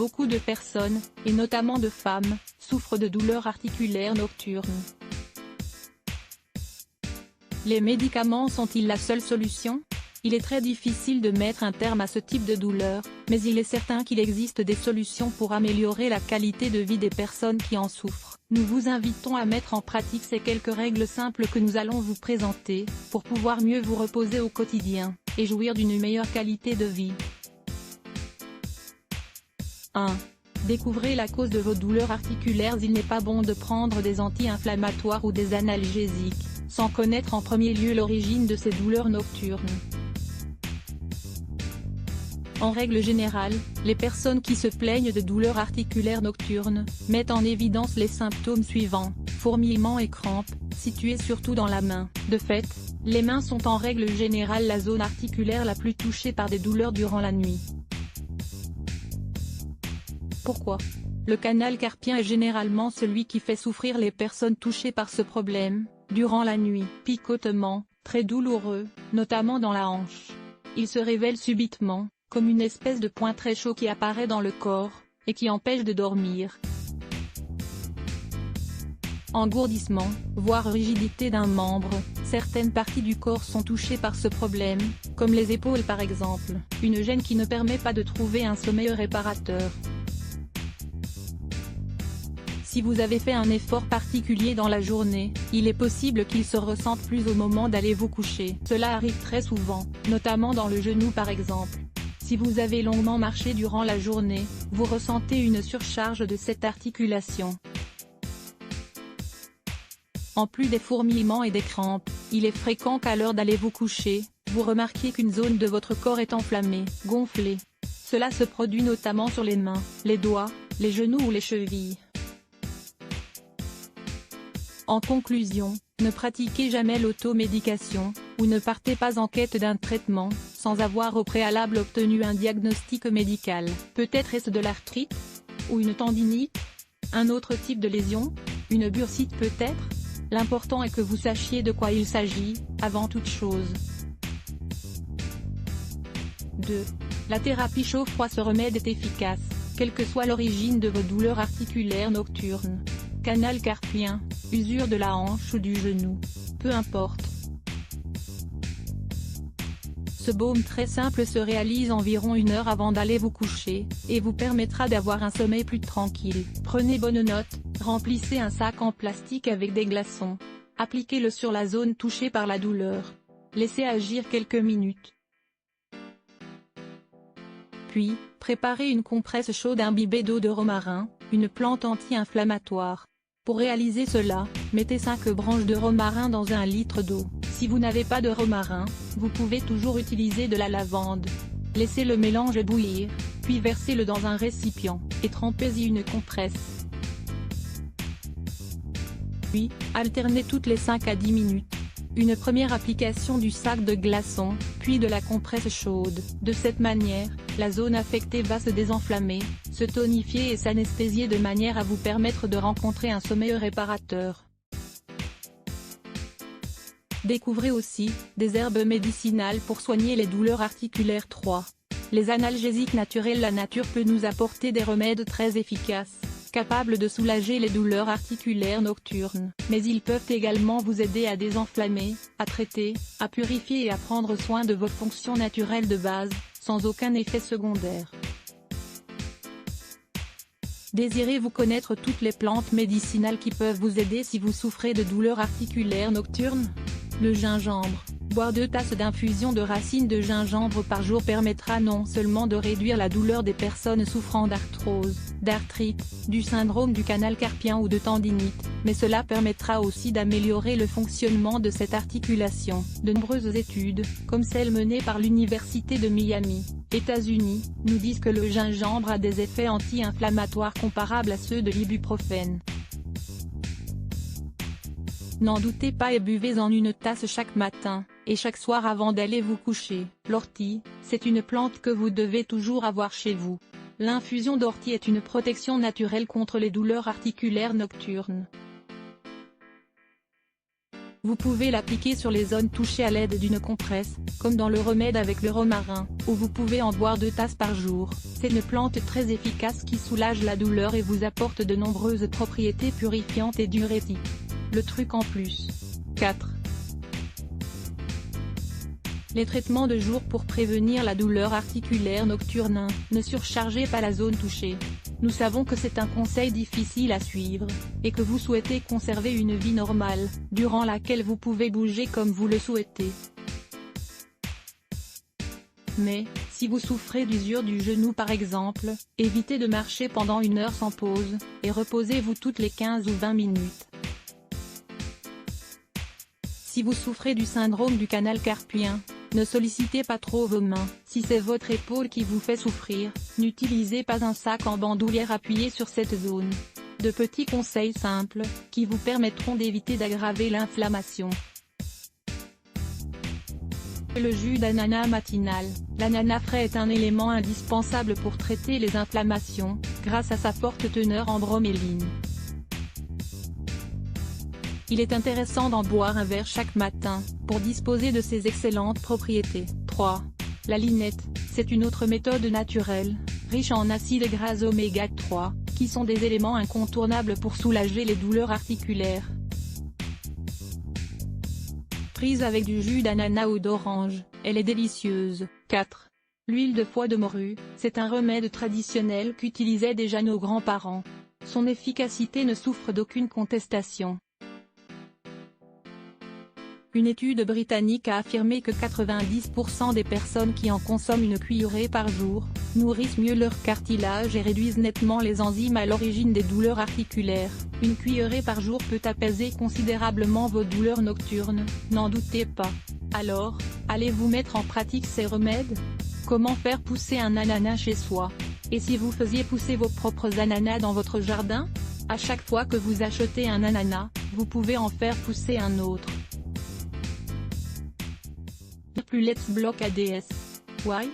beaucoup de personnes, et notamment de femmes, souffrent de douleurs articulaires nocturnes. Les médicaments sont-ils la seule solution ? Il est très difficile de mettre un terme à ce type de douleur, mais il est certain qu'il existe des solutions pour améliorer la qualité de vie des personnes qui en souffrent. Nous vous invitons à mettre en pratique ces quelques règles simples que nous allons vous présenter, pour pouvoir mieux vous reposer au quotidien, et jouir d'une meilleure qualité de vie. 1. Découvrez la cause de vos douleurs articulaires. Il n'est pas bon de prendre des anti-inflammatoires ou des analgésiques, sans connaître en premier lieu l'origine de ces douleurs nocturnes. En règle générale, les personnes qui se plaignent de douleurs articulaires nocturnes, mettent en évidence les symptômes suivants: fourmillements et crampes, situés surtout dans la main. De fait, les mains sont en règle générale la zone articulaire la plus touchée par des douleurs durant la nuit. Pourquoi ? Le canal carpien est généralement celui qui fait souffrir les personnes touchées par ce problème, durant la nuit. Picotements, très douloureux, notamment dans la hanche. Il se révèle subitement, comme une espèce de point très chaud qui apparaît dans le corps, et qui empêche de dormir. Engourdissement, voire rigidité d'un membre. Certaines parties du corps sont touchées par ce problème, comme les épaules par exemple. Une gêne qui ne permet pas de trouver un sommeil réparateur. Si vous avez fait un effort particulier dans la journée, il est possible qu'il se ressente plus au moment d'aller vous coucher. Cela arrive très souvent, notamment dans le genou par exemple. Si vous avez longuement marché durant la journée, vous ressentez une surcharge de cette articulation. En plus des fourmillements et des crampes, il est fréquent qu'à l'heure d'aller vous coucher, vous remarquiez qu'une zone de votre corps est enflammée, gonflée. Cela se produit notamment sur les mains, les doigts, les genoux ou les chevilles. En conclusion, ne pratiquez jamais l'automédication, ou ne partez pas en quête d'un traitement, sans avoir au préalable obtenu un diagnostic médical. Peut-être est-ce de l'arthrite ? Ou une tendinite ? Un autre type de lésion ? Une bursite peut-être ? L'important est que vous sachiez de quoi il s'agit, avant toute chose. 2. La thérapie chaud-froid. Ce remède est efficace, quelle que soit l'origine de vos douleurs articulaires nocturnes. Canal carpien, usure de la hanche ou du genou. Peu importe. Ce baume très simple se réalise environ 1 heure avant d'aller vous coucher, et vous permettra d'avoir un sommeil plus tranquille. Prenez bonne note, remplissez un sac en plastique avec des glaçons. Appliquez-le sur la zone touchée par la douleur. Laissez agir quelques minutes. Puis, préparez une compresse chaude imbibée d'eau de romarin, une plante anti-inflammatoire. Pour réaliser cela, mettez 5 branches de romarin dans 1 litre d'eau. Si vous n'avez pas de romarin, vous pouvez toujours utiliser de la lavande. Laissez le mélange bouillir, puis versez-le dans un récipient, et trempez-y une compresse. Puis, alternez toutes les 5 à 10 minutes. Une première application du sac de glaçons, puis de la compresse chaude. De cette manière, la zone affectée va se désenflammer, se tonifier et s'anesthésier de manière à vous permettre de rencontrer un sommeil réparateur. Découvrez aussi, des herbes médicinales pour soigner les douleurs articulaires. 3. Les analgésiques naturels. La nature peut nous apporter des remèdes très efficaces, capables de soulager les douleurs articulaires nocturnes. Mais ils peuvent également vous aider à désenflammer, à traiter, à purifier et à prendre soin de vos fonctions naturelles de base, sans aucun effet secondaire. Désirez-vous connaître toutes les plantes médicinales qui peuvent vous aider si vous souffrez de douleurs articulaires nocturnes ? Le gingembre. Boire 2 tasses d'infusion de racines de gingembre par jour permettra non seulement de réduire la douleur des personnes souffrant d'arthrose, d'arthrite, du syndrome du canal carpien ou de tendinite, mais cela permettra aussi d'améliorer le fonctionnement de cette articulation. De nombreuses études, comme celle menée par l'Université de Miami, États-Unis, nous disent que le gingembre a des effets anti-inflammatoires comparables à ceux de l'ibuprofène. N'en doutez pas et buvez-en 1 tasse chaque matin, et chaque soir avant d'aller vous coucher. L'ortie, c'est une plante que vous devez toujours avoir chez vous. L'infusion d'ortie est une protection naturelle contre les douleurs articulaires nocturnes. Vous pouvez l'appliquer sur les zones touchées à l'aide d'une compresse, comme dans le remède avec le romarin, ou vous pouvez en boire 2 tasses par jour. C'est une plante très efficace qui soulage la douleur et vous apporte de nombreuses propriétés purifiantes et diurétiques. Le truc en plus. 4. Les traitements de jour pour prévenir la douleur articulaire nocturne. Ne surchargez pas la zone touchée. Nous savons que c'est un conseil difficile à suivre, et que vous souhaitez conserver une vie normale, durant laquelle vous pouvez bouger comme vous le souhaitez. Mais, si vous souffrez d'usure du genou par exemple, évitez de marcher pendant 1 heure sans pause, et reposez-vous toutes les 15 ou 20 minutes. Si vous souffrez du syndrome du canal carpien, ne sollicitez pas trop vos mains. Si c'est votre épaule qui vous fait souffrir, n'utilisez pas un sac en bandoulière appuyé sur cette zone. De petits conseils simples, qui vous permettront d'éviter d'aggraver l'inflammation. Le jus d'ananas matinal. L'ananas frais est un élément indispensable pour traiter les inflammations, grâce à sa forte teneur en broméline. Il est intéressant d'en boire un verre chaque matin, pour disposer de ses excellentes propriétés. 3. La linette, c'est une autre méthode naturelle, riche en acides gras oméga 3, qui sont des éléments incontournables pour soulager les douleurs articulaires. Prise avec du jus d'ananas ou d'orange, elle est délicieuse. 4. L'huile de foie de morue, c'est un remède traditionnel qu'utilisaient déjà nos grands-parents. Son efficacité ne souffre d'aucune contestation. Une étude britannique a affirmé que 90% des personnes qui en consomment une cuillerée par jour, nourrissent mieux leur cartilage et réduisent nettement les enzymes à l'origine des douleurs articulaires. Une cuillerée par jour peut apaiser considérablement vos douleurs nocturnes, n'en doutez pas. Alors, allez-vous mettre en pratique ces remèdes? Comment faire pousser un ananas chez soi? Et si vous faisiez pousser vos propres ananas dans votre jardin? À chaque fois que vous achetez un ananas, vous pouvez en faire pousser un autre. Plus let's block ADS. Why?